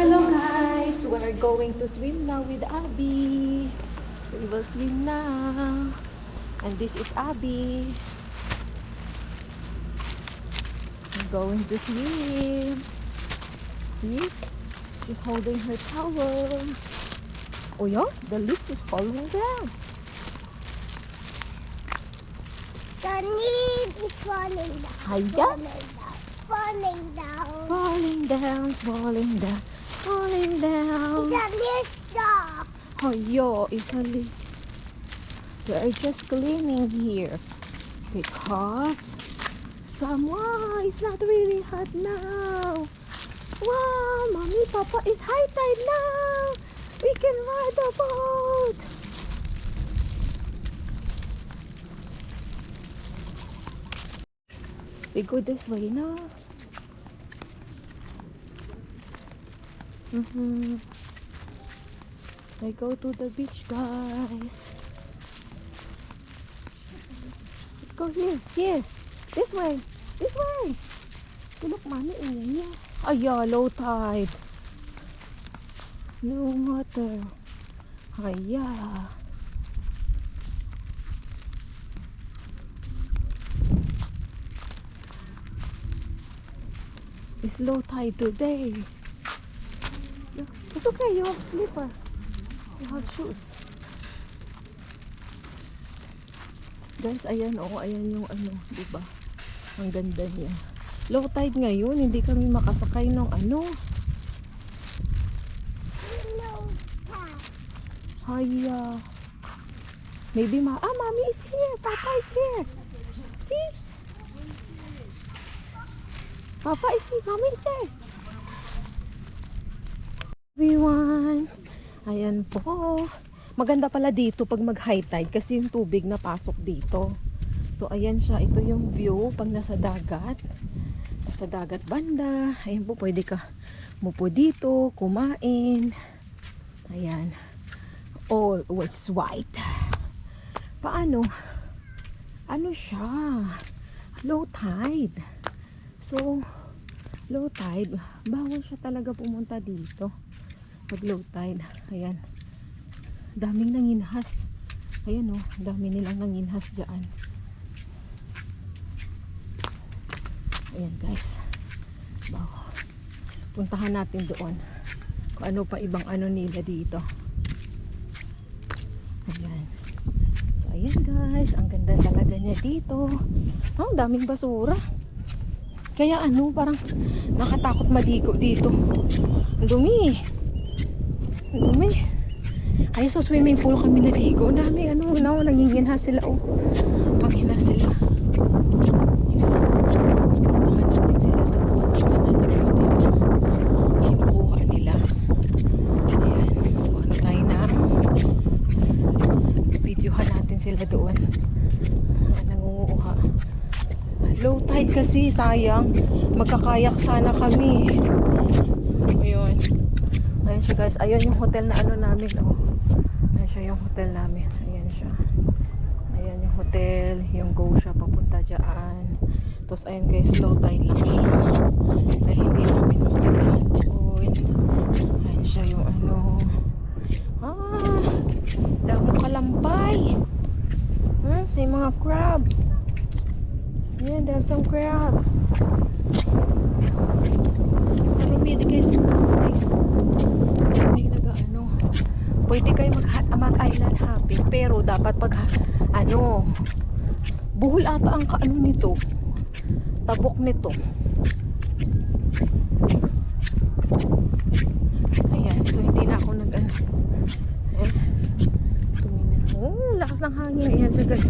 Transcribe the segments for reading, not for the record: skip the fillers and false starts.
Hello guys, we're going to swim now with Abby. We will swim now. And this is Abby. I'm going to swim. See? She's holding her towel. Oh yeah, the lips is falling down. The leaf is falling down. Hiya. Falling down. Falling down, falling down, falling down. It's a leaf stop. Oh yeah, it's a leaf. We are just cleaning here because it's not really hot now. Wow, mommy, papa, is high tide now. We can ride the boat. We go this way now. I go to the beach, guys. Let's go here, this way. Look, mommy, yeah. Oh yeah, low tide. No water. Oh yeah. It's low tide today. It's okay, you have slipper. You have shoes. Guys, ayan yung ano, diba? Ang ganda niya. Low tide ngayon, hindi kami makasakay ng ano. Hiya. Maybe mommy is here. Papa is here. See? Papa is here. Mommy is there. Everyone. Ayan po. Maganda pala dito pag mag high tide kasi yung tubig na pasok dito. So ayan siya. Ito yung view pag nasa dagat. Nasa dagat banda. Ayan po, pwede ka mupo dito, kumain. Ayan. All was white. Paano? Ano siya? Low tide. So, low tide, bawal siya talaga pumunta dito. Pag low tide, ayan. Daming nanginhas. Ayan o, dami nilang nanginhas dyan. Ayan guys. Bawa. Puntahan natin doon. Kung ano pa ibang ano nila dito. Ayan. So ayan guys, ang ganda talaga niya dito. Oh, daming basura. Kaya ano, parang nakatakot maligo dito. Ang dumi. Ang dumi. Kaya sa swimming pool kami naligo. Ang dami, nanginginha sila. Oh, panghinha sila. So, puntahan natin sila doon. Tingnan natin kung ano yung kinukuha nila. Ayan. So, ano tayo na? Videohan natin sila doon. Nangunguha. Low tide kasi, sayang. Magkakayak sana kami. Ayun. Ayan siya guys. Ayun yung hotel na ano namin. Oh. Ayan siya yung hotel namin. Ayan siya. Ayan yung hotel. Yung go siya papunta dyan. Tapos ayun guys, low tide lang siya. Ay hindi namin mapuntahan doon. Ayan siya yung ano. Damong kalampay. May mga crab. Ayan, there's some crab. Marumi guys yung tubig. Marumi nag-ano. Pwede kayo mag-island hopping. Pero dapat pag buhol ata ang kaano nito. Tabok nito. Ayan, so hindi na ako nag-ano. Lakas ng hangin. Ayan siya guys.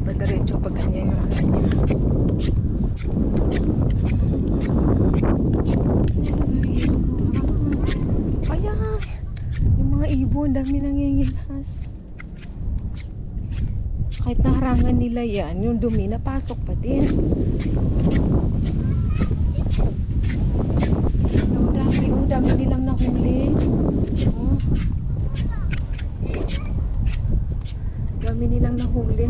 Padiretso pag ganyan yung ano niya. Ayan. Yung mga ibon, dami nanginginhas. Kahit naharangan nila yan, yung dumi napasok pa din. Ang dami nilang nahuli. Oh. Dami nilang nahuli.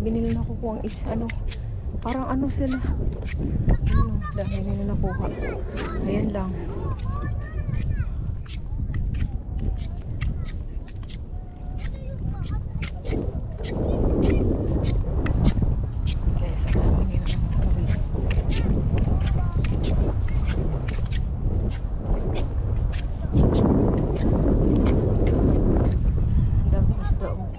dami nila nakukuha ang ano, parang ano sila. Ano, dami nila nakuha. Ayan lang. Guys, ang dami nila nakuha. Ang dami isda, oh.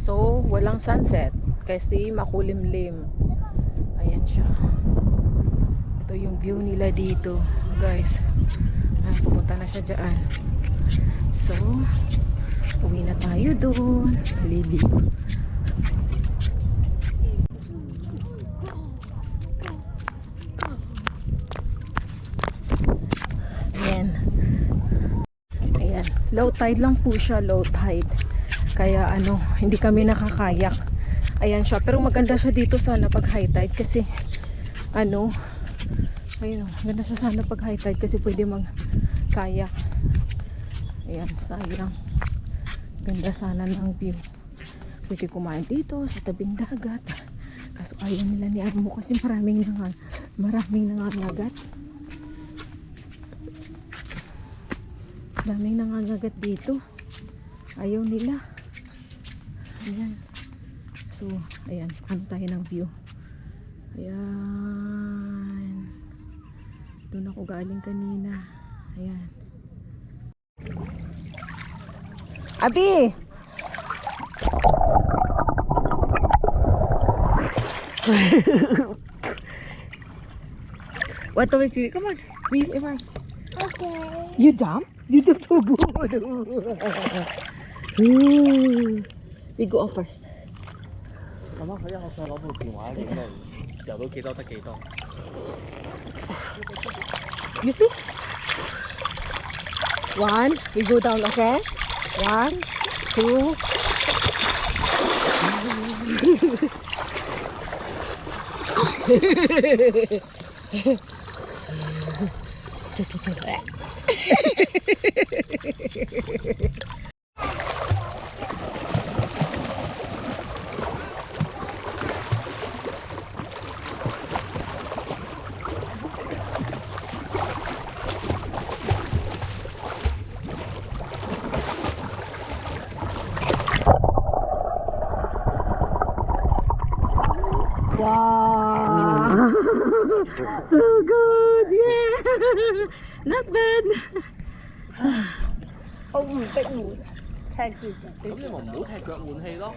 So, walang sunset kasi makulimlim. Ayan siya. Ito yung view nila dito, guys. Ayan, pupunta na siya dyan. So, uwi na tayo doon. Lili. Ayan. Ayan. Low tide lang po siya, low tide. Kaya ano, hindi kami nakakayak. Ayan siya. Pero maganda siya dito sana pag high tide kasi ano, ayun, maganda siya sana pag high tide kasi pwede mag-kayak. Ayan, sayang. Ganda sana ng view. Pwede kumain dito sa tabing dagat. Kaso ayaw nila ni Armo kasi maraming nangangagat. Daming nangangagat dito. Ayaw nila. Ayan. So, ayan. Ano tayo ng view. Ayan. Doon ako galing kanina. Ayan. Abi! What do we do? Come on. We first. Okay. You dump? You dump so good. We go off first. 咁啊，佢一我想攞部電話影嚟，游到幾多得幾多。 You see? One, we go down, okay? One, two. Wow! So good! Yeah! Not bad! 我唔識換踢住，咁你咪唔好踢腳換氣咯。